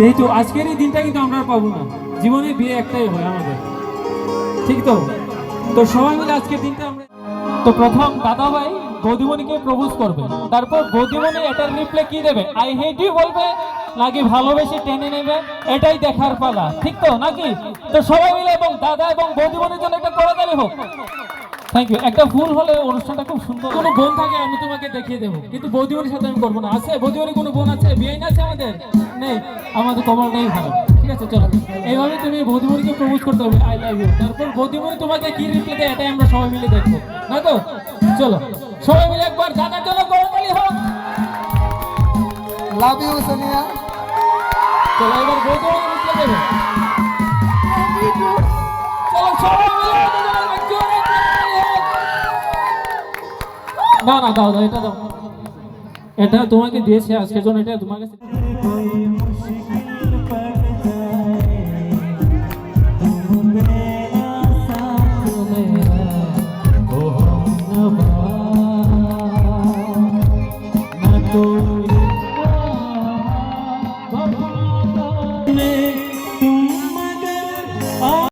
যেহেতু আজকের এই দিনটা কিন্তু আমরা আর পাবো না, জীবনে বিয়ে একটাই হয় আমাদের, ঠিক তো? তো সবাই মিলে আজকের দিনটা আমরা, তো প্রথম দাদা ভাই বৌদিমণিকে প্রপোজ করবে, তারপর বৌদিমণি এটার রিপ্লাই কি দেবে, আই হেট ইউ বলবে নাকি ভালোবেসে টেনে নেবে, এটাই দেখার পালা, ঠিক তো নাকি? তো সবাই মিলে এবং দাদা এবং বৌদিমণির জন্য একটা করতালি হোক। Thank you. একটা ফুল হলে অনুষ্ঠানটা খুব সুন্দর। কোনো বোন থাকে আমি তোমাকে দেখিয়ে দেবো, কিন্তু বৌদিমণির সাথে আমি করবো না। আছে বৌদিমণির কোনো বোন আছে, বিয়ে আছে আমাদের? নেই, আমাদের কপাল নেই ভালো। ঠিক আছে, চলো এইভাবে তুমি বৌদিমণিকে প্রপোজ করতে হবে, আই লাভ ইউ। তারপর বৌদিমণি তোমাকে কি রিপ্লাই দেয় এটাই আমরা সবাই মিলে দেখবো, না তো? চলো সবাই মিলে একবার দাদার জন্য করতালি হোক। Love you Sonia. চলো এবার বৌদিমণি রিপ্লাই দেবে। চলো সবাই মিলে না না দাও দাও, এটা দাও, এটা তোমাকে দিয়েছে আজকের জন্য, এটা তোমার কাছে।